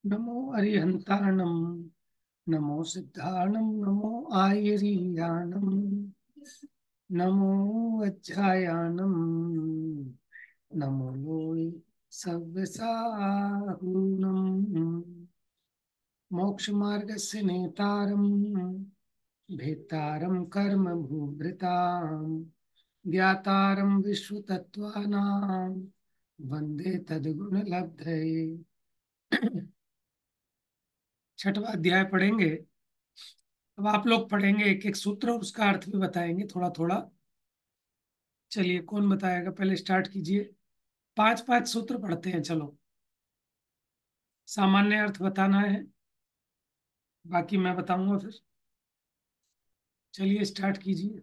नमो अरिहंताणं नमो सिद्धाणं नमो आयरीयाणं नमो वज्रायाणं नमो लोय सव्यसाहुणम् मोक्षमार्गस्य नेतारं भेतारं कर्म भूभृतां ज्ञातारं विश्वतत्त्वानां वन्दे तद्गुणलब्धये। छठवां अध्याय पढ़ेंगे। अब आप लोग पढ़ेंगे एक एक सूत्र और उसका अर्थ भी बताएंगे थोड़ा थोड़ा। चलिए, कौन बताएगा? पहले स्टार्ट कीजिए। पांच पांच सूत्र पढ़ते हैं। चलो, सामान्य अर्थ बताना है, बाकी मैं बताऊंगा फिर। चलिए स्टार्ट कीजिए।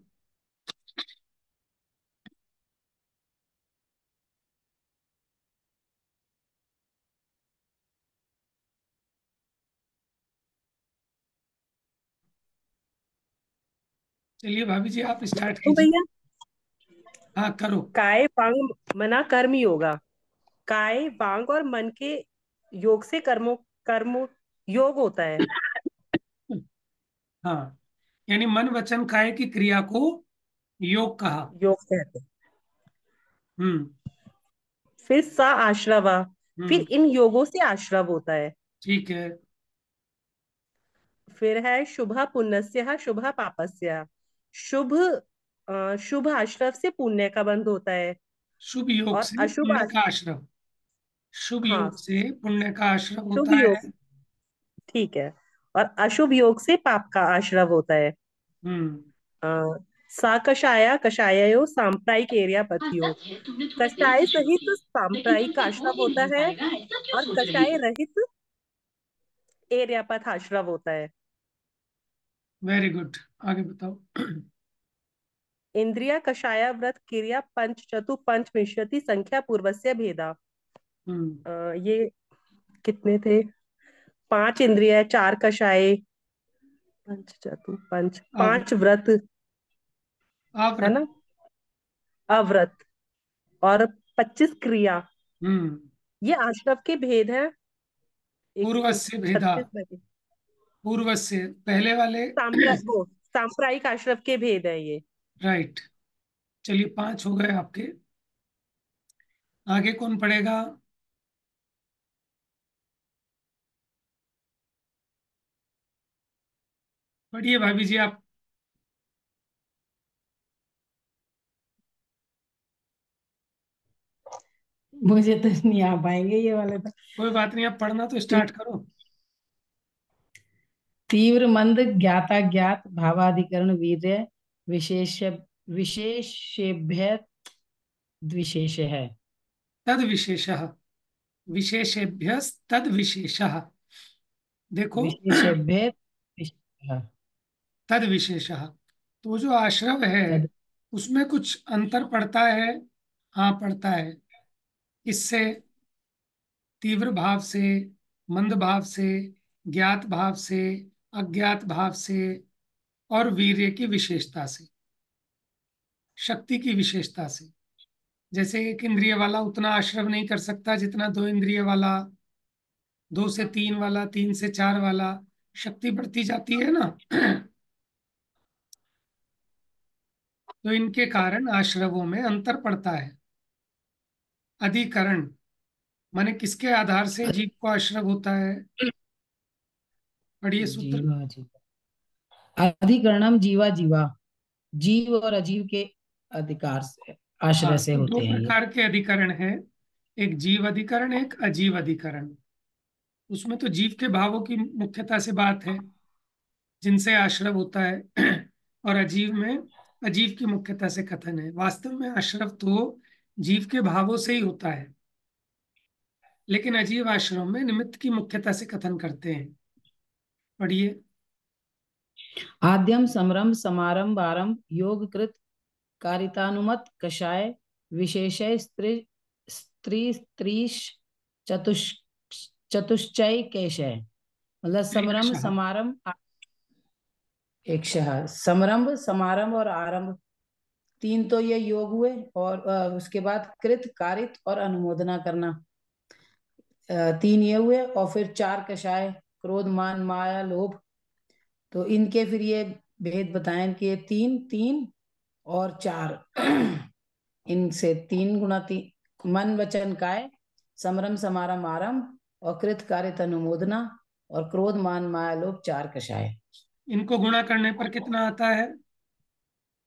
चलिए भाभी जी, आप स्टार्ट तो कीजिए। भैया, हाँ, करो। काय वांग मना कर्म योगा। काय वांग और मन के योग से कर्म योग होता है। हाँ, यानी मन वचन काया की क्रिया को योग कहा। योग कहते हैं। हम्म। फिर सा आश्रवा। हम्म। फिर इन योगों से आश्रव होता है। ठीक है। फिर है शुभ पुण्यस्य शुभ पापस्य। शुभ शुभ आश्रव से पुण्य का बंध होता है। शुभ योग और से अशुभ पुण्य का आश्रव। शुभ हाँ, योग से पुण्य का आश्रव शुभ होता योग, है। ठीक है। और अशुभ योग से पाप का आश्रव होता है। हम्म। अ, सा कषाया कषायो सांप्रायिक एरिया हाँ पथियो। सच है, तुमने थोड़ा देर कषाय से शुरू सहित किया लेकिन सांप्रायिक तुमसे हो आश्रव ही होता नहीं है। पाएगा, ऐसा क्यों और सोच रही कषाय हो? रहित एर्यापथ आश्रव होता है। Very good. आगे बताओ। इंद्रिया कषाया व्रत क्रिया पंच चतु पंच विंशति संख्या पूर्वस्य भेदा। हम्म। ये कितने थे? पांच इंद्रिय, चार कषाय, पंच चतु पंच, अब पांच व्रत, है आवृत। ना, अव्रत, और 25 क्रिया। हम्म। ये आश्रव के भेद हैं। पूर्व से भेदा। 36 में पूर्व से पहले वाले। सांप्रायिक आश्रव के भेद है ये। राइट। चलिए, पांच हो गए आपके। आगे कौन पढ़ेगा? पढ़िए भाभी जी आप। मुझे तो नहीं आ पाएंगे ये वाले तो। कोई बात नहीं, आप पढ़ना तो ती, स्टार्ट करो। तीव्र मंद ज्ञाता ज्ञात भावाधिकरण वीर्य विशेष विशेषेभ्य द्विशेष है। तद विशेष। विशेषेभ्य तद विशेष। देखो। विशेषेभ्य विशेषः। तद विशेष, तो जो आश्रव है तद उसमें कुछ अंतर पड़ता है। हाँ, पड़ता है। इससे तीव्र भाव से, मंद भाव से, ज्ञात भाव से, अज्ञात भाव से, और वीर्य की विशेषता से, शक्ति की विशेषता से। जैसे एक इंद्रिय वाला उतना आश्रव नहीं कर सकता जितना दो इंद्रिय वाला, दो से तीन वाला, तीन से चार वाला। शक्ति बढ़ती जाती है ना। तो इनके कारण आश्रवों में अंतर पड़ता है। अधिकरण माने किसके आधार से जीव को आश्रव होता है? पढ़िए सूत्र। जीवा जीवा अधिकरणम जीवा जीवा। जीव और अजीव के अधिकार से, हाँ, आश्रय से तो दो होते हैं ये। प्रकार के अधिकरण हैं। एक जीव अधिकरण, एक अजीव अधिकरण। उसमें तो जीव के भावों की मुख्यता से बात है, जिनसे आश्रव होता है। और अजीव में अजीव की मुख्यता से कथन है। वास्तव में आश्रव तो जीव के भावों से ही होता है, लेकिन अजीव आश्रव में निमित्त की मुख्यता से कथन करते हैं। पढ़िए। आद्यम समरम समारंभ आरंभ योग कृत कारितानुमत कषाय विशेषय स्त्री स्त्री स्त्रीश चतुष चतुश्चय केशय। मतलब एक समरम शाह। समारंभ एक शह समरंभ समारंभ और आरंभ, तीन तो ये योग हुए। और उसके बाद कृत कारित और अनुमोदना करना। तीन ये हुए, और फिर चार कषाय, क्रोध मान माया लोभ। तो इनके फिर ये भेद बताएं कि ये तीन तीन और चार। इनसे तीन गुणा तीन, मन वचन काय, समरम समारम आरंभ, और कृत कार्य तनुमोदना, और क्रोध मान माया लोभ, चार कषाय। इनको गुणा करने पर कितना आता है?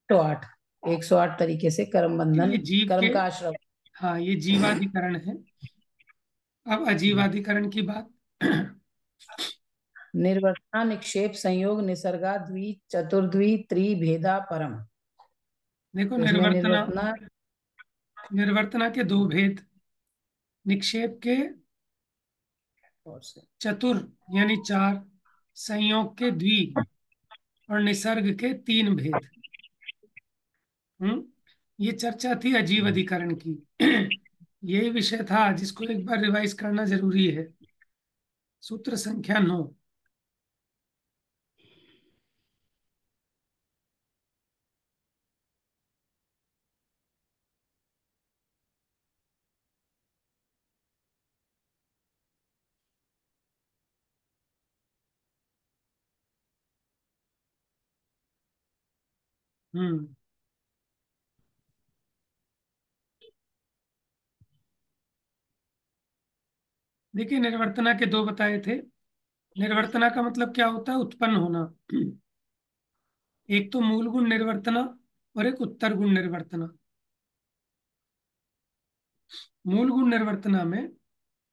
108। 108 तरीके से कर्म बंधन, ये जीव के, कर्म का आश्रम। हाँ ये जीवाधिकरण है। अब अजीवाधिकरण की बात। निर्वर्तना निक्षेप संयोग निसर्गा द्वि चतुर्द्वि त्रिभेदा परम। देखो तो इसमें निर्वर्तना, निर्वर्तना, निर्वर्तना के दो भेद, निक्षेप के और से चतुर यानी चार, संयोग के द्वि और निसर्ग के तीन भेद। हम्म, ये चर्चा थी अजीव अधिकरण की। यही विषय था जिसको एक बार रिवाइज करना जरूरी है। सूत्र संख्या 9। हम्म, देखिए निर्वर्तना के दो बताए थे। निर्वर्तना का मतलब क्या होता है? उत्पन्न होना। एक तो मूल गुण निर्वर्तना और एक उत्तर गुण निर्वर्तना। मूल गुण निर्वर्तना में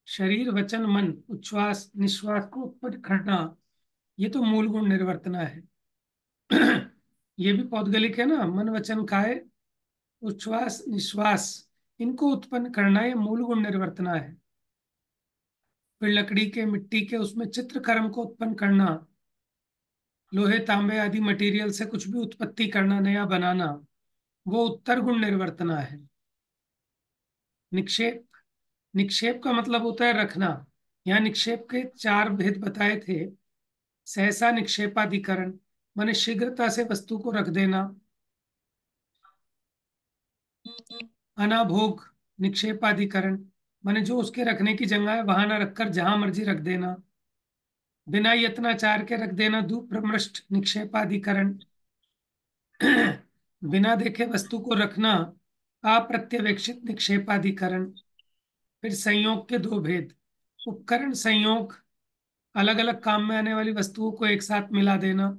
शरीर वचन मन उच्छ्वास निश्वास को उत्पन्न करना, ये तो मूल गुण निर्वर्तना है। ये भी पौद्गलिक है ना, मन वचन काय उच्छ्वास निश्वास, इनको उत्पन्न करना ये मूल गुण निर्वर्तना है। फिर लकड़ी के मिट्टी के उसमें चित्र कर्म को उत्पन्न करना, लोहे तांबे आदि मटेरियल से कुछ भी उत्पत्ति करना, नया बनाना, वो उत्तर गुण निर्वर्तना है। निक्षेप, निक्षेप का मतलब होता है रखना। यहाँ निक्षेप के चार भेद बताए थे। सहसा निक्षेपाधिकरण माने शीघ्रता से वस्तु को रख देना। अनाभोग निक्षेपाधिकरण माने जो उसके रखने की जगह है वहां ना रखकर जहां मर्जी रख देना। बिना यत्नाचार के रख देना दुप्रमृष्ट निक्षेपाधिकरण। बिना देखे वस्तु को रखना अप्रत्यवेक्षित निक्षेपाधिकरण। फिर संयोग के दो भेद, उपकरण संयोग अलग अलग काम में आने वाली वस्तुओं को एक साथ मिला देना।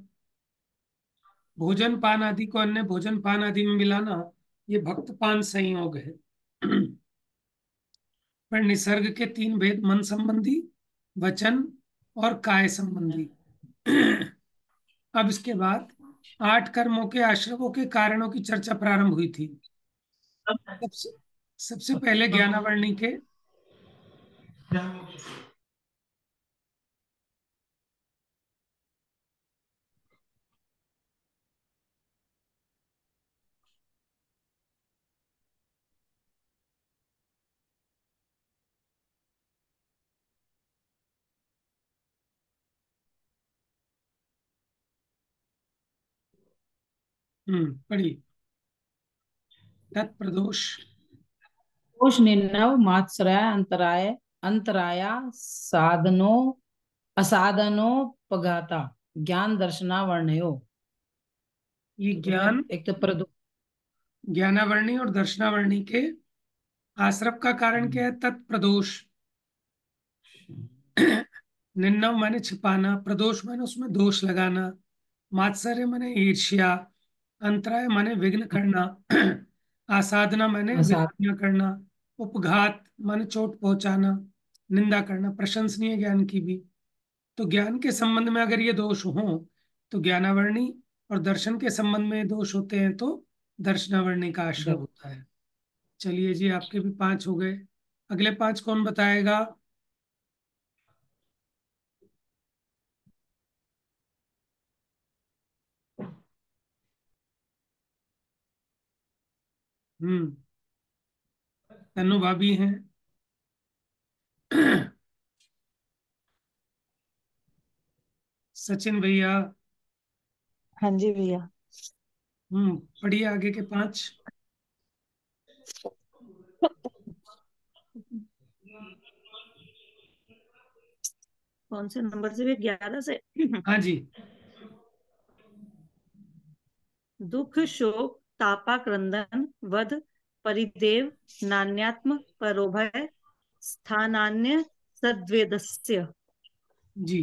भोजन पान आदि को अन्य भोजन पान आदि में मिलाना, ये भक्त पान संयोग है। पर निसर्ग के तीन भेद, मन संबंधी वचन और काय संबंधी। अब इसके बाद 8 कर्मों के आश्रमों के कारणों की चर्चा प्रारंभ हुई थी। सबसे सबसे पहले ज्ञानावरणी के, पढ़ी, तत्प्रदोष। दोष निर्णव मात्सर्य अंतराय, अंतराया साधनो असाधनोपघाता, ज्ञान दर्शना वर्णयो। ये तो ज्ञान, इसमें एक तो प्रदो ज्ञानावरणी और दर्शनावरणी के आश्रम का कारण क्या है? तत्प्रदोष। निन्नव माने छिपाना, प्रदोष माने उसमें दोष लगाना, मात्सर्य माने ईर्ष्या, अंतराय माने विघ्न करना, आसाधना माने असाध विघ्न करना, उपघात माने चोट पहुंचाना, निंदा करना, प्रशंसनीय ज्ञान की भी। तो ज्ञान के संबंध में अगर ये दोष हो तो ज्ञानावरणी, और दर्शन के संबंध में दोष होते हैं तो दर्शनावरणी का आश्रय दो होता है। चलिए जी, आपके भी 5 हो गए। अगले 5 कौन बताएगा? हम्म, तन्नू भाभी हैं। सचिन भैया। हाँ जी भैया। पढ़िए आगे के 5। कौन से नंबर से? 11 से। हाँ जी। दुख शोक तापा क्रंदन वध परिदेव नान्यात्म परोभय स्थानान्य सद्वेदस्य। जी,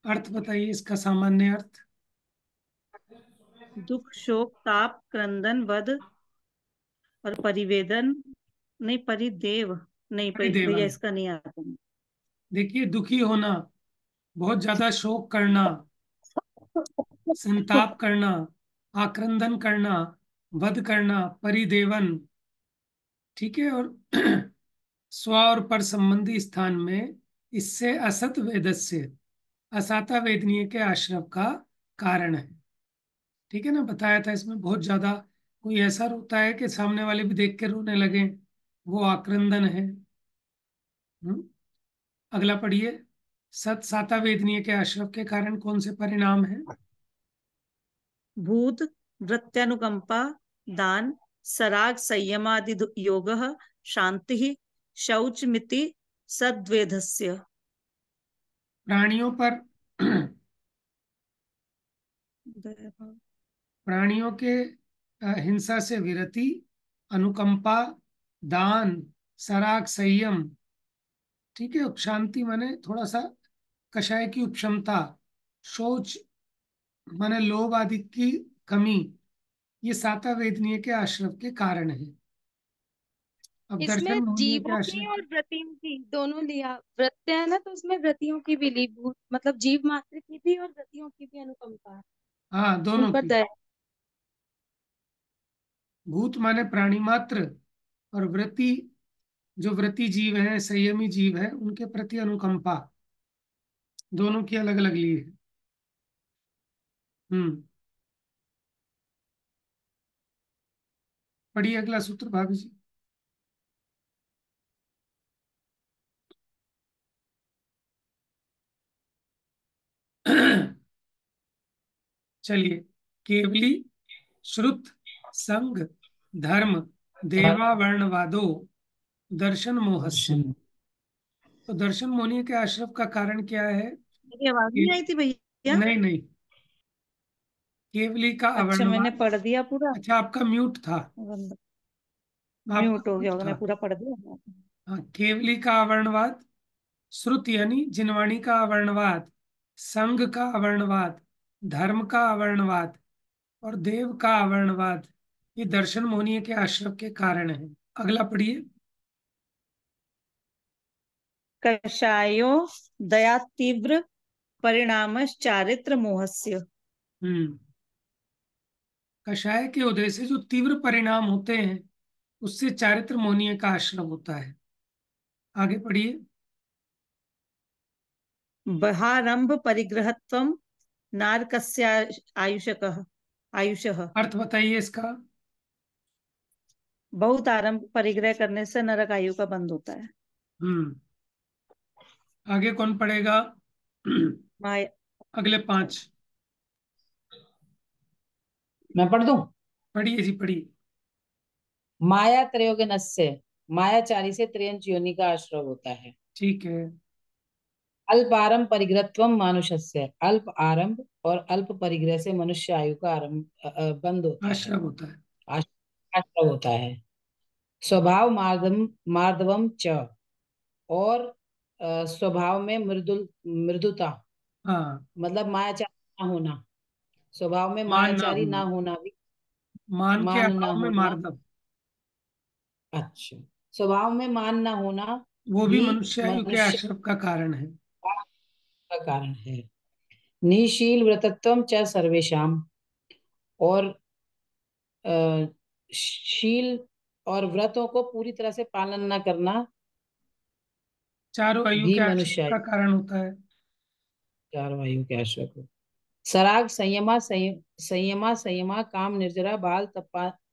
अर्थ बताइए इसका सामान्य अर्थ। दुख शोक ताप क्रंदन वध और परिवेदन, नहीं परिदेव, नहीं भैया परिदेवन। इसका नहीं आता। देखिए, दुखी होना, बहुत ज्यादा शोक करना, संताप करना, आक्रंदन करना, वध करना, परिदेवन। ठीक है। और स्व और पर संबंधी स्थान में इससे असत वेदस्य, असाता वेदनीय के आश्रव का कारण है। ठीक है ना, बताया था इसमें बहुत ज्यादा कोई ऐसा रोता है कि सामने वाले भी देख के रोने लगे, वो आक्रंदन है। हम्म। अगला पढ़िए। सत साता वेदनीय के आश्रव के कारण कौन से परिणाम है? भूत वृत्त्यानुकंपा दान सराग संयमादि योग शांति शौच मिति सद्वेधस्य। प्राणियों पर प्राणियों के हिंसा से विरति, अनुकंपा, दान, सराग, संयम। ठीक है। उपशांति माने थोड़ा सा कषाय की उपशमता, शौच माने लोभ आदि की कमी, ये साता वेदनीय के आश्रव के कारण है। अब इसमें दर्शन मोहनीय के जीवों आश्रव की और व्रतियों की दोनों लिया। व्रत्य है ना, तो उसमें व्रतियों की भी ली भूत, मतलब जीव मात्र की भी और व्रतियों की भी अनुकंपा है हाँ, उन दोनों पर की। दया। भूत माने प्राणी मात्र, और व्रति जो व्रति जीव है, संयमी जीव है, उनके प्रति अनुकंपा। दोनों की अलग अलग ली है। हम्म। पढ़िए अगला सूत्र भाभी जी। चलिए। केवली श्रुत संग धर्म देवा वर्णवादो दर्शन मोहस्य। तो दर्शन मोहनीय के आश्रव का कारण क्या है? मेरी आवाज कि नहीं आई थी भैया? नहीं नहीं, केवली का अच्छा, मैंने अवर्णवाद। पढ़ दिया पूरा। अच्छा, आपका म्यूट था। आपका म्यूट हो गया म्यूट होगा, था। मैं पूरा पढ़ दिया। हाँ, केवली का अवर्णवाद, श्रुत यानी जिनवाणी का अवर्णवाद, संघ का अवर्णवाद, धर्म का अवर्णवाद और देव का अवर्णवाद, ये दर्शन मोहनीय के आश्रव के कारण है। अगला पढ़िए। कषायो दया तीव्र परिणाम चारित्र मोहस्य। हम्म। कषाय के उदय से जो तीव्र परिणाम होते हैं, उससे चारित्र मोहनीय का आश्रव होता है। आगे पढ़िए। बहारंभ परिग्रहत्वम नारकस्य आयुषकः आयुषः। अर्थ बताइए इसका। बहुत आरंभ परिग्रह करने से नरक आयु का बंद होता है। हम्म। आगे कौन पढ़ेगा? माया। अगले पांच। मैं पढ़ दूं? पढ़िए जी, पढ़िए। माया त्रयोगनस्य, मायाचारी से त्रियंच योनि का आश्रय होता है। ठीक है। अल्प आरंभ परिग्रहत्वम मानुषस्य, अल्प आरंभ और अल्प परिग्रह से मनुष्य आयु का आरंभ बंद होता है, आश्रव होता है। आश्रय होता है। स्वभाव मार्दवम च, और स्वभाव में मृदुता, हाँ। मतलब मायाचारी ना होना, स्वभाव में मान ना मायाचारी ना होना, होना भी, मान के मान ना अभाव में होना। मार्दव, अच्छा, स्वभाव में मान ना होना वो भी भी मनुष्यायु के मनुष्य आश्रव का कारण है। का कारण है। निशील व्रतत्वम च सर्वेशम, और अ, शील और व्रतों को पूरी तरह से पालन न करना चारों आयु भी के आश्रव मनुष्य का कारण होता है। चार वायु के आश्रय को। सराग संयमा संयमा काम निर्जरा बाल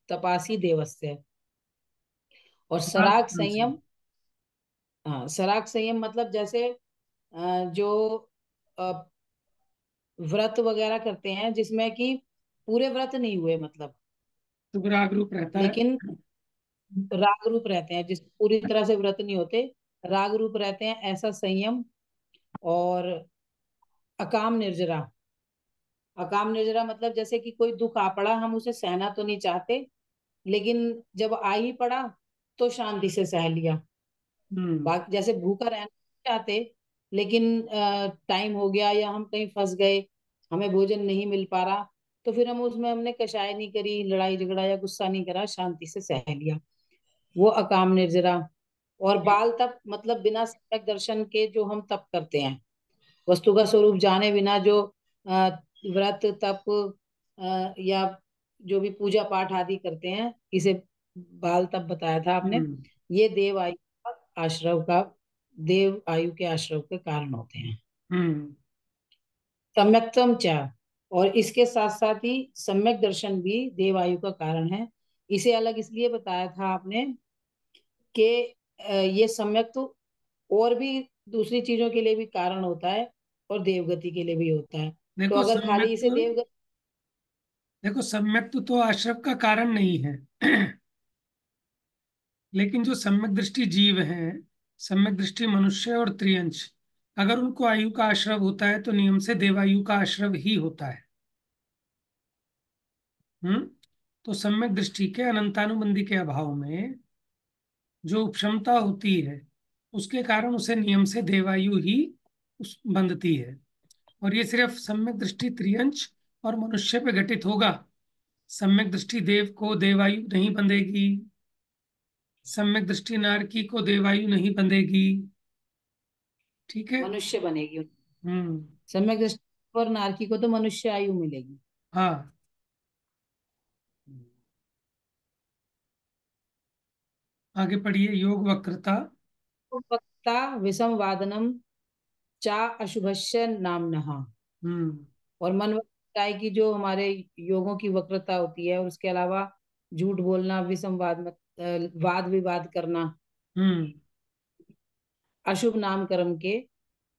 तपासी देवस्य। और बाल सराग कौन से? संयम, हाँ सराग संयम मतलब जैसे जो अ, व्रत वगैरह करते हैं जिसमें कि पूरे व्रत नहीं हुए, मतलब तो राग रूप रहता है। लेकिन राग रूप रहते हैं, जिस पूरी तरह से व्रत नहीं होते, राग रूप रहते हैं, ऐसा संयम और अकाम निर्जरा। अकाम निर्जरा मतलब जैसे कि कोई दुख आ पड़ा, हम उसे सहना तो नहीं चाहते, लेकिन जब आ ही पड़ा तो शांति से सह लिया। हम्म। जैसे भूखा रहना नहीं चाहते, लेकिन टाइम हो गया या हम कहीं फंस गए, हमें भोजन नहीं मिल पा रहा, तो फिर हम उसमें हमने कशाय नहीं करी, लड़ाई झगड़ा या गुस्सा नहीं करा, शांति से सह लिया, वो अकाम निर्जरा। और बाल तप मतलब बिना सम्यक दर्शन के जो हम तप करते हैं, वस्तु का स्वरूप जाने बिना जो अ, व्रत तप या जो भी पूजा पाठ आदि करते हैं, इसे बाल तप बताया था आपने। हम्म। ये देव आयु का आश्रव का, देव आयु के आश्रव के कारण होते हैं। हम्म। सम्यक्तम च, और इसके साथ साथ ही सम्यक दर्शन भी देव आयु का कारण है। इसे अलग इसलिए बताया था आपने कि ये सम्यक तो और भी दूसरी चीजों के लिए भी कारण होता है, और देवगति के लिए भी होता है। तो देखो अगर खाली सम्यक्त, इसे देवगति, देखो सम्यक्त तो आश्रव का कारण नहीं है। लेकिन जो सम्यक दृष्टि जीव हैं, सम्यक दृष्टि मनुष्य और त्रियंश, अगर उनको आयु का आश्रव होता है तो नियम से देवायु का आश्रव ही होता है। हम्म। तो सम्यक दृष्टि के अनंतानुबंधी के अभाव में जो उपक्षमता होती है, उसके कारण उसे नियम से देवायु ही उस बंधती है। और ये सिर्फ सम्यक दृष्टि त्रियंश और मनुष्य पे घटित होगा। सम्यक दृष्टि देव को देवायु नहीं बंधेगी, सम्यक दृष्टि नारकी को देवायु नहीं बंधेगी। ठीक है। मनुष्य बनेगी। हम्म। सम्यक दृष्टि और नारकी को तो मनुष्य आयु मिलेगी। हाँ। आगे पढ़िए, योग वक्रता। वक्ता विषम वादनम चा अशुभस्य नामनः। हम्म। और मन वक्रता की जो हमारे योगों की वक्रता होती है, और उसके अलावा झूठ बोलना, विसंवाद वाद विवाद करना, हम्म। अशुभ नाम कर्म के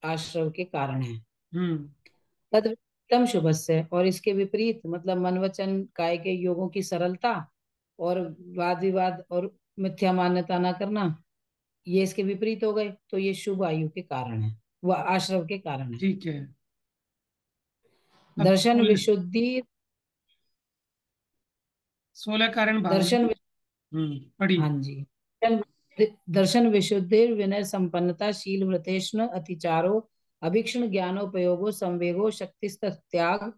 आश्रव के कारण है। हम्म। तद विपरीतम शुभस्य, और इसके विपरीत मतलब मन वचन काय के योगों की सरलता और वाद विवाद और मिथ्या मान्यता ना करना, ये इसके विपरीत हो गए, तो ये शुभ आयु के कारण है, वह आश्रव के कारण है। ठीक है। अब दर्शन 16, विशुद्धि, 16 कारण दर्शन, भावना। पढ़िए। हाँ जी। दर्शन विशुद्धि विनय संपन्नता शील व्रतेष्ण अतिचारो अभीक्षण ज्ञानोपयोगो संवेगो शक्ति त्याग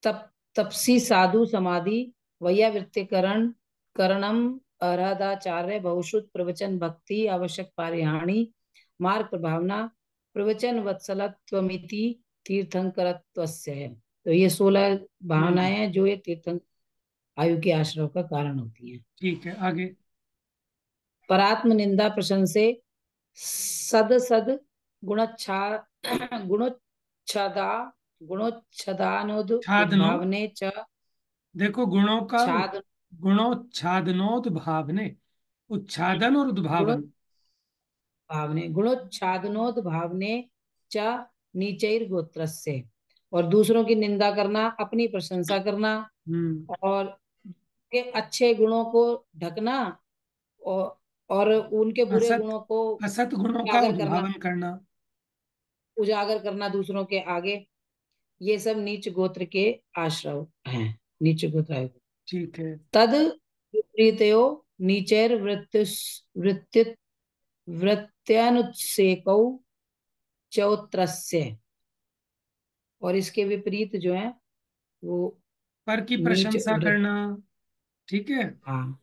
तप तपसी साधु समाधि वैयावृत्तिकरण करणम अराधाचार्य बहुश्रुत प्रवचन भक्ति आवश्यक पारिहाणी मार्ग प्रभावना प्रवचन वत्सलत्वमिति तीर्थंकरत्वस्य है। तो ये 16 हम्म। भावनाएं हैं जो ये तीर्थंकर आयु के आश्रव का कारण होती हैं। ठीक है, आगे। परात्म निंदा प्रशंसे सद सद गुणच्छा गुणोच्छदा गुणोच्छदानोद छादनो, उद्भावने च देखो गुणों का छाद गुणोच्छादनोद भावने, उच्छादन और उद्भावन। भावने गुणोच्छादनोद भावने च नीचैर गोत्रस्य, और दूसरों की निंदा करना, अपनी प्रशंसा करना, हम्म। और के अच्छे गुणों को ढकना, और और उनके बुरे असत, गुणों को असत गुणों का उजागर करना, उद्भावन करना। उजागर करना दूसरों के आगे, ये सब नीच गोत्र के आश्रव हैं, नीच गोत्र आयु। ठीक है। तद विपरीतयो नीचैर वृत्ति वृत्त्यनुत्सेकौ चौत्रस्य, और इसके विपरीत जो है वो पर की नीच प्रशंसा वृत्ति। करना। ठीक है। हाँ,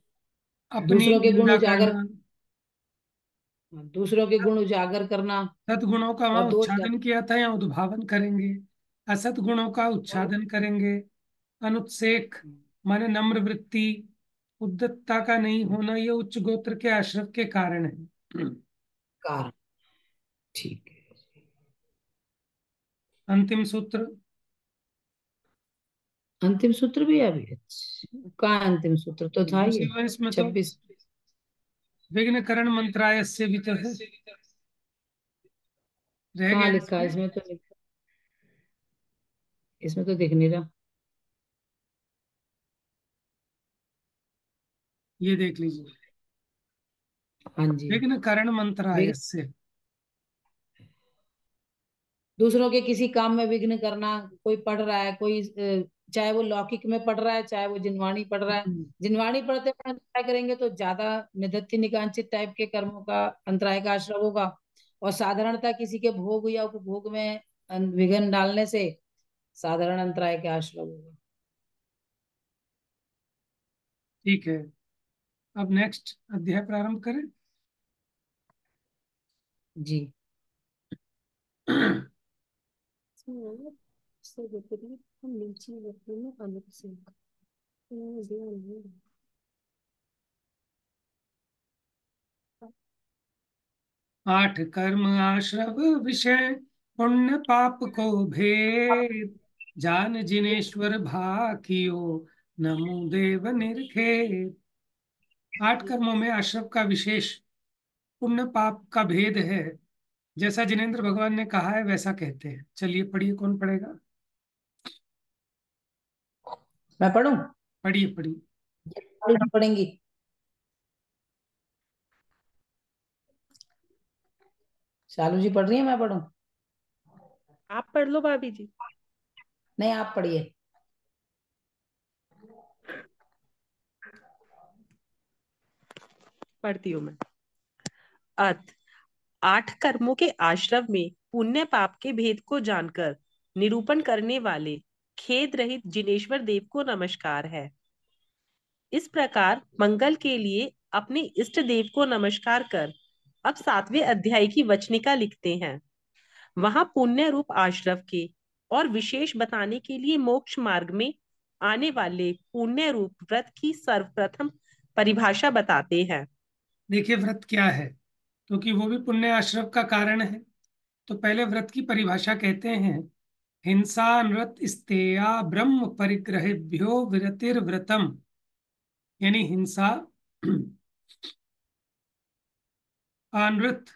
अपनी दूसरों के गुण निंदा उजागर, करना। दूसरों के गुण उजागर करना सद्गुणों का वहां और दोष ढक। उच्चादन किया था, या उद्भावन करेंगे। असत गुणों का और उच्चादन करेंगे। अनुत्सेक माने नम्र वृत्ति, उद्दत्ता का नहीं होना, ये उच्च गोत्र के आश्रव के कारण है। कारण, ठीक है। अंतिम सूत्र। अंतिम सूत्र भी है अभी? कहाँ है अंतिम सूत्र? तो था उसी ये में, इसमें तो 26। विघ्न करण मंत्राय से भी तो है, रह कहाँ गया लिखा है इसमें। इसमें? तो इसमें तो दिख नहीं रहा। ये देख लीजिए, हाँ जी। विघ्न करण मंत्राय विघ्न, से। दूसरों के किसी काम में विघ्न करना, कोई पढ़ रहा है, कोई चाहे वो लौकिक में पढ़ रहा है, चाहे वो जिनवाणी पढ़ रहा है, जिनवाणी पढ़ते हुए अंतराय करेंगे तो ज्यादा निदत्ति निकांचित टाइप के कर्मों का अंतराय का आश्रय होगा, और साधारणतः किसी के भोग या उपभोग में विघ्न डालने से साधारण अंतराय के आश्रय होगा। ठीक है, अब नेक्स्ट अध्याय प्रारंभ करें। जी। से विपरीत हम नीची व्यक्ति में अनुच्छेद 8 कर्म आश्रव विषय पुण्य पाप को भेद, जान जिनेश्वर भाकियो नमो देव निर्खेद। 8 कर्मों में आश्रव का विशेष पुण्य पाप का भेद है, जैसा जिनेन्द्र भगवान ने कहा है वैसा कहते हैं। चलिए पढ़िए, कौन पढ़ेगा? मैं पढ़ूं? पढ़िए पढ़िए। पढ़ेंगी। शालू जी पढ़ रही है, मैं पढ़ूं? आप पढ़ लो भाभी जी। नहीं, आप पढ़िए। पढ़ती हूँ मैं। अत 8 कर्मों के आश्रव में पुण्य पाप के भेद को जानकर निरूपण करने वाले खेद रहित जिनेश्वर देव को नमस्कार है। इस प्रकार मंगल के लिए अपने इष्ट देव को नमस्कार कर अब 7वें अध्याय की वचनिका लिखते हैं। वहां पुण्य रूप आश्रव के और विशेष बताने के लिए मोक्ष मार्ग में आने वाले पुण्य रूप व्रत की सर्वप्रथम परिभाषा बताते हैं। देखिए व्रत क्या है, क्योंकि वो भी पुण्य आश्रव का कारण है। तो पहले व्रत की परिभाषा कहते हैं, हिंसा नृत स्तेया ब्रह्म परिग्रहेभ्यो विरतिर्व्रतम। यानी हिंसा, अनृत,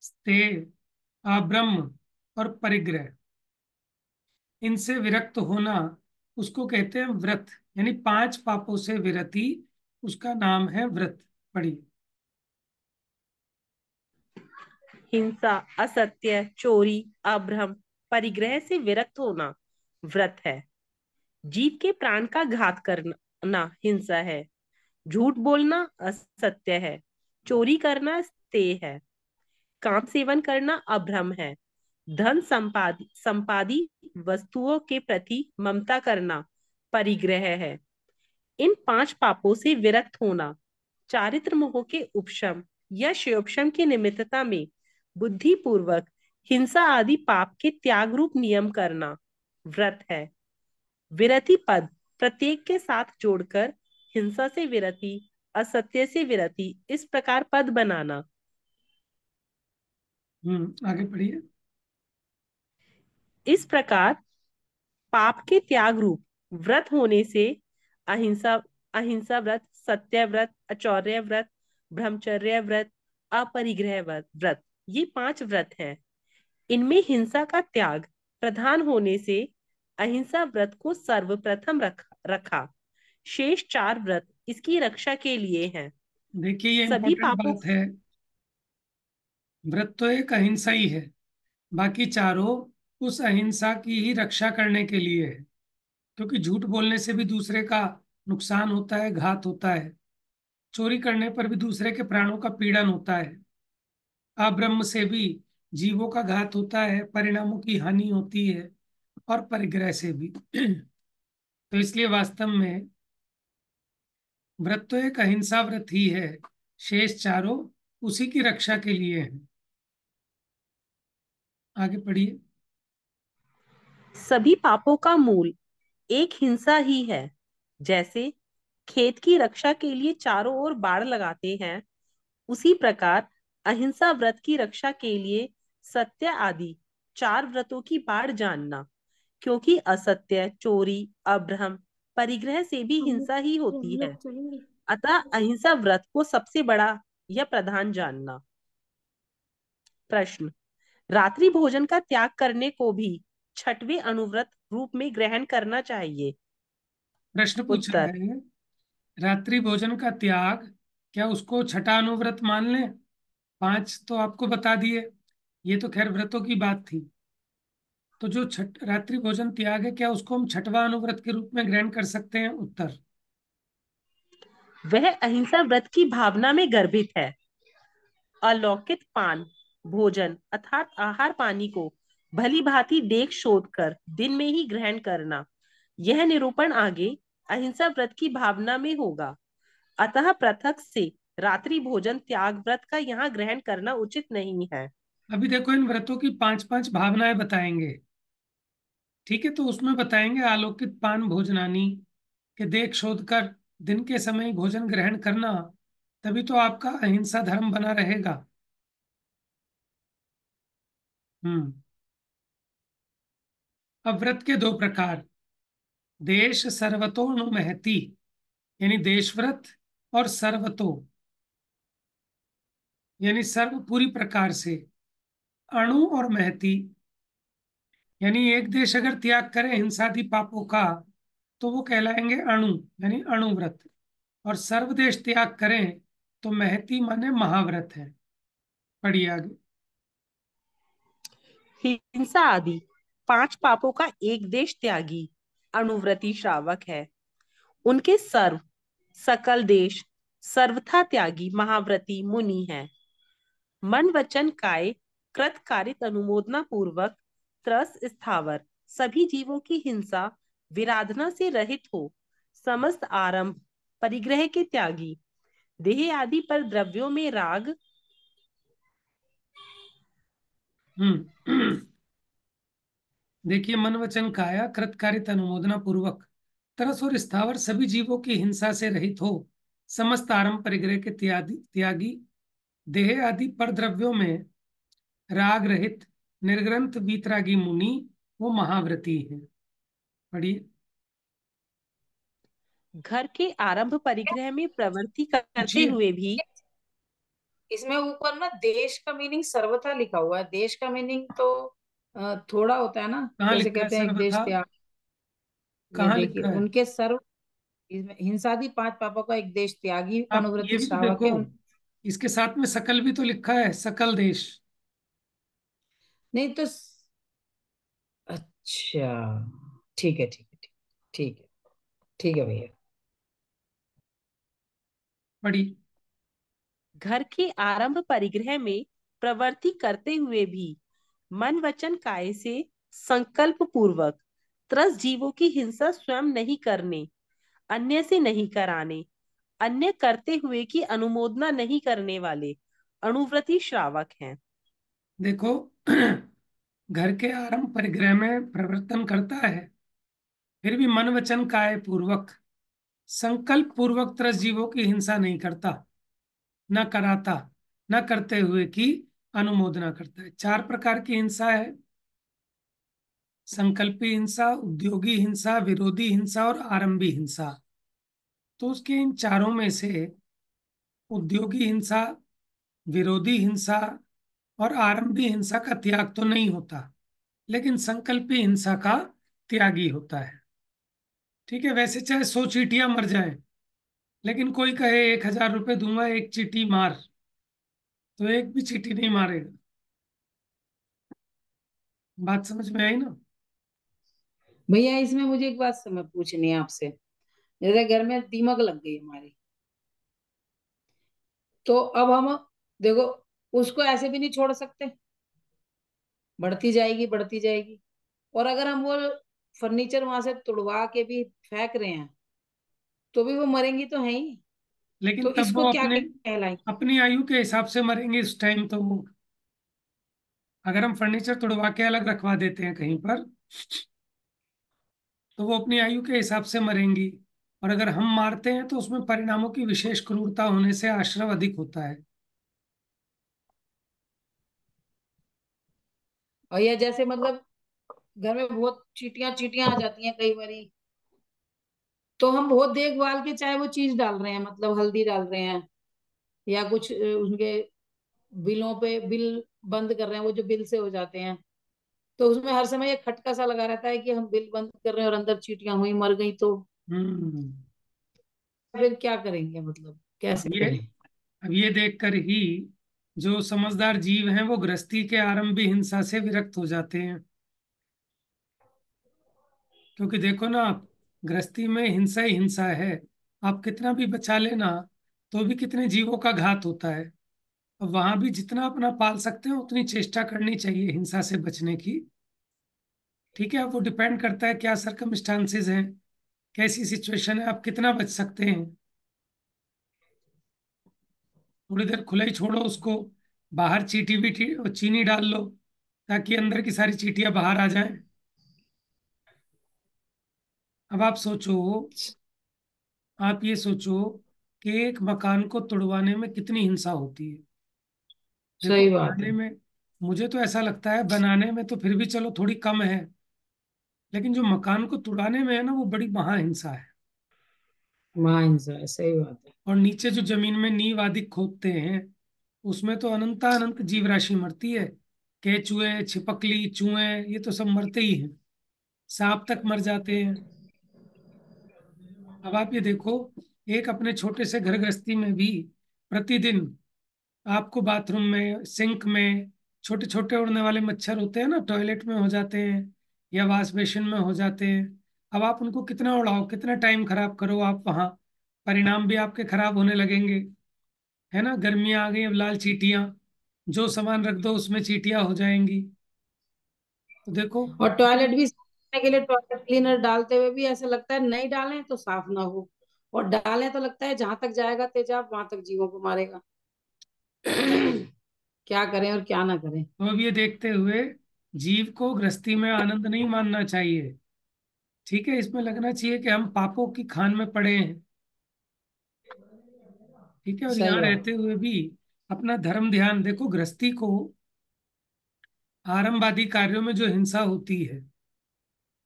स्तेय, अब्रह्म और परिग्रह, इनसे विरक्त होना उसको कहते हैं व्रत। यानी 5 पापों से विरति, उसका नाम है व्रत। पढ़िए। हिंसा, असत्य, चोरी, अभ्रम, परिग्रह से विरक्त होना व्रत है। जीव के प्राण का घात करना हिंसा है। झूठ बोलना असत्य है। चोरी करना स्तेय है। काम सेवन करना अभ्रम है। धन संपादी वस्तुओं के प्रति ममता करना परिग्रह है। इन 5 पापों से विरक्त होना चारित्र मोह के उपशम या क्षयोपशम की निमित्तता में बुद्धि पूर्वक हिंसा आदि पाप के त्याग रूप नियम करना व्रत है। विरति पद प्रत्येक के साथ जोड़कर हिंसा से विरति, असत्य से विरति, इस प्रकार पद बनाना। आगे पढ़िए। इस प्रकार पाप के त्याग रूप व्रत होने से अहिंसा अहिंसा व्रत, सत्य व्रत, अचौर्य व्रत, ब्रह्मचर्य व्रत, अपरिग्रह व्रत, ये 5 व्रत हैं। इनमें हिंसा का त्याग प्रधान होने से अहिंसा व्रत को सर्वप्रथम रखा। शेष 4 व्रत इसकी रक्षा के लिए हैं। देखिए ये सभी इंपॉर्टेंट पापों बात है, व्रत तो एक अहिंसा ही है, बाकी चारों उस अहिंसा की ही रक्षा करने के लिए है। क्योंकि झूठ बोलने से भी दूसरे का नुकसान होता है, घात होता है। चोरी करने पर भी दूसरे के प्राणों का पीड़न होता है। अब्रह्म से भी जीवों का घात होता है, परिणामों की हानि होती है। और परिग्रह से भी। तो इसलिए वास्तव में व्रत तो एक अहिंसा व्रत ही है, शेष चारों उसी की रक्षा के लिए हैं। आगे पढ़िए। सभी पापों का मूल एक हिंसा ही है। जैसे खेत की रक्षा के लिए चारों ओर बाड़ लगाते हैं, उसी प्रकार अहिंसा व्रत की रक्षा के लिए सत्य आदि 4 व्रतों की बाढ़ जानना। क्योंकि असत्य, चोरी, अभ्रम, परिग्रह से भी हिंसा ही होती है। अतः अहिंसा व्रत को सबसे बड़ा या प्रधान जानना। प्रश्न, रात्रि भोजन का त्याग करने को भी 6वें अनुव्रत रूप में ग्रहण करना चाहिए? प्रश्न पूछा उत्तर, है, रात्रि भोजन का त्याग क्या उसको छठा अनुव्रत मान लें? 5 तो आपको बता दिए, ये तो खैर व्रतों की बात थी। तो जो रात्रि भोजन त्याग है, क्या उसको हम छठवां अनुव्रत के रूप में ग्रहण कर सकते हैं? उत्तर, वह अहिंसा व्रत की भावना में गर्भित है। अलौकिक पान भोजन अर्थात आहार पानी को भली भांति देख शोध कर दिन में ही ग्रहण करना, यह निरूपण आगे अहिंसा व्रत की भावना में होगा। अतः पृथक से रात्रि भोजन त्याग व्रत का यहाँ ग्रहण करना उचित नहीं है। अभी देखो इन व्रतों की 5-5 भावनाएं बताएंगे। ठीक है, तो उसमें बताएंगे आलोकित पान भोजनानी, के देख शोध कर दिन के समय ही भोजन ग्रहण करना, तभी तो आपका अहिंसा धर्म बना रहेगा। हम्म। अब व्रत के दो प्रकार, देश सर्वतो नु महती, यानी देश व्रत, और सर्वतो यानी सर्व पूरी प्रकार से, अणु और महती यानी एक देश अगर त्याग करे हिंसादि पापों का तो वो कहलाएंगे अणु, यानी अणु व्रत। और सर्वदेश त्याग करें तो महती माने महाव्रत है। पढ़िए आगे। हिंसा आदि 5 पापों का एक देश त्यागी अणुव्रती श्रावक है। उनके सर्व सकल देश सर्वथा त्यागी महाव्रती मुनि है। मन वचन काय कृत कारित अनुमोदना पूर्वक त्रस स्थावर सभी जीवों की हिंसा विराधना से रहित हो, समस्त आरंभ परिग्रह के त्यागी, देह आदि पर द्रव्यों में राग देखिए, मन वचन काया कृतकारित अनुमोदना पूर्वक तरस और स्थावर सभी जीवों की हिंसा से रहित हो, समस्त आरंभ परिग्रह के त्यागी, देह आदि पर द्रव्यों में राग रहित निर्ग्रंथ वीतरागी मुनि, वो महाव्रती है। पढ़िए। घर के आरंभ परिग्रह में प्रवृत्ति करते पूछिए। हुए भी इसमें ऊपर ना देश का मीनिंग सर्वथा लिखा हुआ है। देश का मीनिंग तो थोड़ा होता है ना, कहाँ जैसे लिखा है कहते हैं एक देश सर्वथा? त्याग। ये कहाँ देखिए लिखा है? उनके सर्व, इसमें हिंसादि 5 पापों का एक देश त्यागी आप ये अनुव्रति भी तो श्रावक देखो, है उन। इसके साथ में सकल भी तो लिखा है, सकल देश। नहीं तो अच्छा, ठीक है ठीक है ठीक है ठीक है भैया। पढ़ी। घर के आरंभ परिग्रह में प्रवृत्ति करते हुए भी मन वचन काय से संकल्प पूर्वक त्रस्त जीवों की हिंसा स्वयं नहीं करने, अन्य से नहीं कराने, अन्य करते हुए की अनुमोदना नहीं करने वाले अणुव्रती श्रावक हैं। देखो घर के आरंभ परिग्रह में प्रवर्तन करता है, फिर भी मन वचन काय पूर्वक संकल्प पूर्वक त्रस्त जीवों की हिंसा नहीं करता, न कराता, न करते हुए की अनुमोदना करता है। 4 प्रकार की हिंसा है, संकल्पी हिंसा, उद्योगी हिंसा, विरोधी हिंसा और आरंभी हिंसा। तो उसके इन चारों में से उद्योगी हिंसा, विरोधी हिंसा और आरंभी हिंसा का त्याग तो नहीं होता, लेकिन संकल्पी हिंसा का त्यागी होता है। ठीक है, वैसे चाहे 100 चींटियां मर जाएं, लेकिन कोई कहे 1000 रुपये दूंगा एक चींटी मार, तो एक भी चींटी नहीं मारेगा। बात समझ में आई ना? भैया इसमें मुझे एक बात समझ पूछनी है आपसे। जैसे घर में दीमक लग गई हमारी, तो अब हम देखो उसको ऐसे भी नहीं छोड़ सकते, बढ़ती जाएगी बढ़ती जाएगी। और अगर हम वो फर्नीचर वहां से तुड़वा के भी फेंक रहे हैं तो भी वो मरेंगी तो है ही। लेकिन तो तब इसको वो क्या अपने कहलाएंगे? अपनी आयु के हिसाब से मरेंगे इस टाइम। तो वो अगर हम फर्नीचर तोड़वा के अलग रखवा देते हैं कहीं पर, तो वो अपनी आयु के हिसाब से मरेंगी। और अगर हम मारते हैं तो उसमें परिणामों की विशेष क्रूरता होने से आश्रव अधिक होता है। और या जैसे मतलब घर में बहुत चींटियां चींटियां आ जाती हैं कई बारी, तो हम बहुत देखभाल के चाहे वो चीज डाल रहे हैं, मतलब हल्दी डाल रहे हैं या कुछ उनके बिलों पे बिल बंद कर रहे हैं, वो जो बिल से हो जाते हैं, तो उसमें हर समय ये खटका सा लगा रहता है कि हम बिल बंद कर रहे हैं और अंदर चींटियां हुई मर गई, तो हम्म। फिर क्या करेंगे, मतलब अब कैसे ये करें? अब ये देखकर ही जो समझदार जीव हैं वो गृहस्थी के आरंभी हिंसा से विरक्त हो जाते हैं। क्योंकि देखो ना आप, गृहस्थी में हिंसा ही हिंसा है। आप कितना भी बचा लेना तो भी कितने जीवों का घात होता है। अब वहां भी जितना अपना पाल सकते हो उतनी चेष्टा करनी चाहिए हिंसा से बचने की। ठीक है, अब वो डिपेंड करता है क्या सरकमस्टांसेस हैं, कैसी सिचुएशन है, आप कितना बच सकते हैं। थोड़ी देर खुला ही छोड़ो उसको, बाहर चींटी बीटी और चीनी डाल लो ताकि अंदर की सारी चींटियां बाहर आ जाएं। अब आप सोचो, आप ये सोचो कि एक मकान को तुड़वाने में कितनी हिंसा होती है। देखो सही बात बनाने है। में, मुझे तो ऐसा लगता है बनाने में तो फिर भी चलो थोड़ी कम है, लेकिन जो मकान को तुड़ाने में है ना वो बड़ी महाहिंसा है। महाहिंसा है, सही बात है। और नीचे जो जमीन में नींव आदि खोदते हैं उसमें तो अनंता अनंत जीव राशि मरती है। केचुए, छिपकली, चूहे, ये तो सब मरते ही हैं। सांप तक मर जाते हैं। अब आप ये देखो, एक अपने छोटे से घर गृहस्थी में भी प्रतिदिन आपको बाथरूम में, सिंक में छोटे छोटे उड़ने वाले मच्छर होते हैं ना, टॉयलेट में हो जाते हैं या वॉश बेसिन में हो जाते हैं। अब आप उनको कितना उड़ाओ, कितना टाइम खराब करो आप वहाँ, परिणाम भी आपके खराब होने लगेंगे। है ना, गर्मियाँ आ गई, अब लाल चींटियाँ, जो सामान रख दो उसमें चींटियाँ हो जाएंगी। तो देखो। और टॉयलेट भी साफ करने के लिए टॉयलेट क्लीनर डालते हुए भी ऐसा लगता है नहीं डालें तो साफ ना हो, और डालें तो लगता है जहां तक जाएगा तेजाब वहां तक जीवों को मारेगा। क्या करें और क्या ना करें। तो अब ये देखते हुए जीव को गृहस्थी में आनंद नहीं मानना चाहिए। ठीक है, इसमें लगना चाहिए कि हम पापों की खान में पड़े हैं। ठीक है, और सही यहाँ बात। रहते हुए भी अपना धर्म ध्यान, देखो गृहस्थी को आरंभवादी कार्यों में जो हिंसा होती है,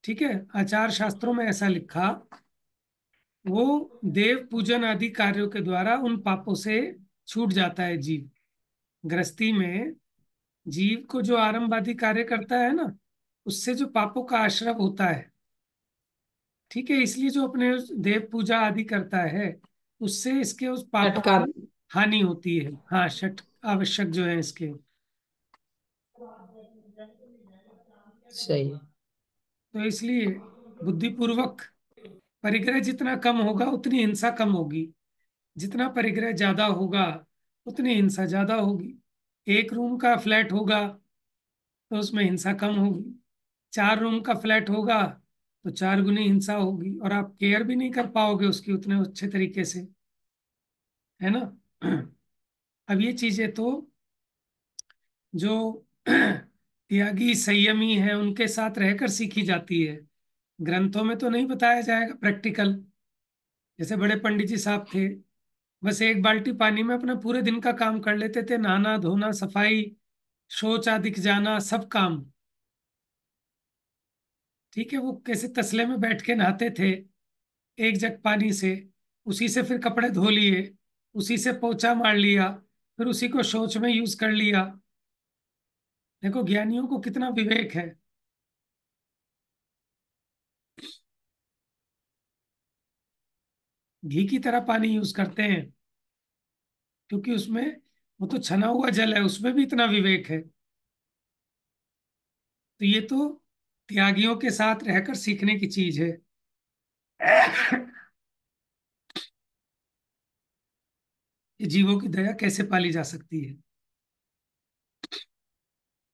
ठीक है, आचार शास्त्रों में ऐसा लिखा, वो देव पूजन आदि कार्यों के द्वारा उन पापों से छूट जाता है जीव। गृहस्थी में जीव को जो आरंभवादी कार्य करता है ना, उससे जो पापों का आश्रय होता है। ठीक है, इसलिए जो अपने उस देव पूजा आदि करता है उससे इसके उस पापों चटकार। की हानि होती है। हाँ, छठ आवश्यक जो है इसके। सही है। तो इसलिए बुद्धिपूर्वक परिग्रह जितना कम होगा उतनी हिंसा कम होगी, जितना परिग्रह ज्यादा होगा उतनी हिंसा ज्यादा होगी। एक रूम का फ्लैट होगा तो उसमें हिंसा कम होगी, 4 रूम का फ्लैट होगा तो 4 गुनी हिंसा होगी, और आप केयर भी नहीं कर पाओगे उसकी उतने अच्छे तरीके से। है ना। अब ये चीजें तो जो त्यागी संयमी है उनके साथ रहकर सीखी जाती है, ग्रंथों में तो नहीं बताया जाएगा प्रैक्टिकल। जैसे बड़े पंडित जी साहब थे, बस एक बाल्टी पानी में अपना पूरे दिन का काम कर लेते थे, नहाना धोना सफाई शौच आदि जाना सब काम। ठीक है, वो कैसे तसले में बैठ के नहाते थे, एक जग पानी से, उसी से फिर कपड़े धो लिए, उसी से पोछा मार लिया, फिर उसी को शौच में यूज कर लिया। देखो ज्ञानियों को कितना विवेक है। घी की तरह पानी यूज करते हैं क्योंकि उसमें वो तो छना हुआ जल है, उसमें भी इतना विवेक है। तो ये तो त्यागियों के साथ रहकर सीखने की चीज है। कि जीवों की दया कैसे पाली जा सकती है।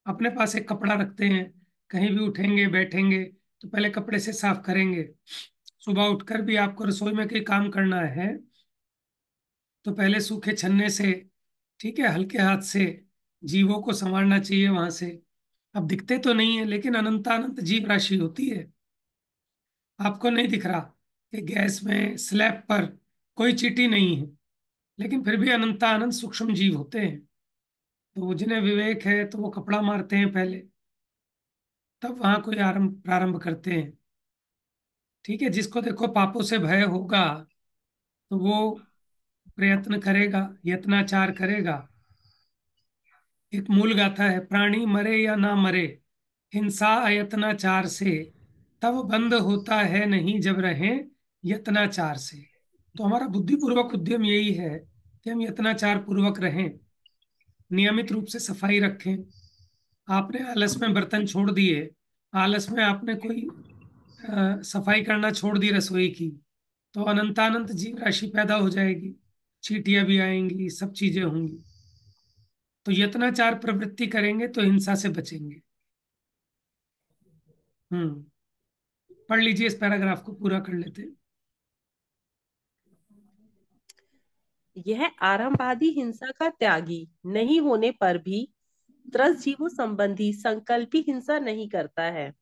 अपने पास एक कपड़ा रखते हैं, कहीं भी उठेंगे बैठेंगे तो पहले कपड़े से साफ करेंगे। सुबह उठकर भी आपको रसोई में कोई काम करना है तो पहले सूखे छन्ने से, ठीक है, हल्के हाथ से जीवों को संवारना चाहिए वहां से। अब दिखते तो नहीं है लेकिन अनंतानंत जीव राशि होती है। आपको नहीं दिख रहा कि गैस में स्लैब पर कोई चींटी नहीं है, लेकिन फिर भी अनंतानंत सूक्ष्म जीव होते हैं। तो वो जिन्हें विवेक है तो वो कपड़ा मारते हैं पहले, तब वहां कोई आरंभ प्रारंभ करते हैं। ठीक है, जिसको देखो पापों से भय होगा तो वो प्रयत्न करेगा, यत्नाचार करेगा। एक मूल गाथा है, प्राणी मरे या ना मरे, हिंसा अयत्नाचार से, तब बंद होता है नहीं जब रहे यत्नाचार से। तो हमारा बुद्धिपूर्वक उद्यम यही है कि हम यत्नाचार पूर्वक रहें, नियमित रूप से सफाई रखें। आपने आलस में बर्तन छोड़ दिए, आलस में आपने कोई सफाई करना छोड़ दी रसोई की, तो अनंतानंत जीव राशि पैदा हो जाएगी, चींटियां भी आएंगी, सब चीजें होंगी। तो यत्नाचार प्रवृत्ति करेंगे तो हिंसा से बचेंगे। पढ़ लीजिए, इस पैराग्राफ को पूरा कर लेते हैं। यह आरंभवादी हिंसा का त्यागी नहीं होने पर भी त्रस्त जीवों संबंधी संकल्पी हिंसा नहीं करता है।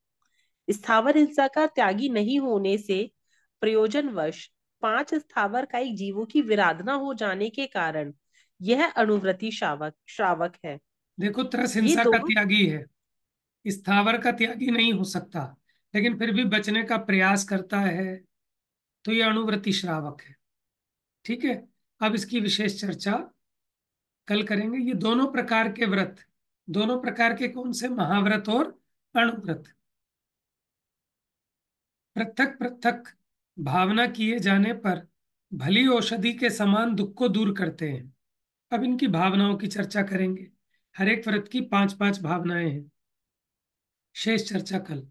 स्थावर हिंसा का त्यागी नहीं होने से प्रयोजनवश 5 स्थावर कायिक जीवों की विराधना हो जाने के कारण यह अनुवृत्ति श्रावक है। देखो, त्रस ये हिंसा का दोनों त्यागी है, स्थावर का त्यागी नहीं हो सकता, लेकिन फिर भी बचने का प्रयास करता है, तो यह अनुवृत्ति श्रावक है। ठीक है, अब इसकी विशेष चर्चा कल करेंगे। ये दोनों प्रकार के व्रत, दोनों प्रकार के कौन से? महाव्रत और अणुव्रत, पृथक पृथक भावना किए जाने पर भली औषधि के समान दुख को दूर करते हैं। अब इनकी भावनाओं की चर्चा करेंगे। हर एक व्रत की 5-5 भावनाएं हैं। शेष चर्चा कल।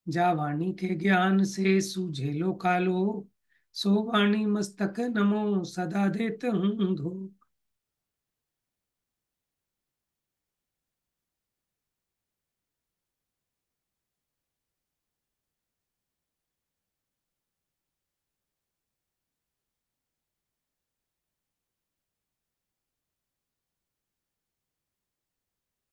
जा वाणी के ज्ञान से सूझे लो कालो, सो वाणी मस्तक नमो सदा देत हूँ धो।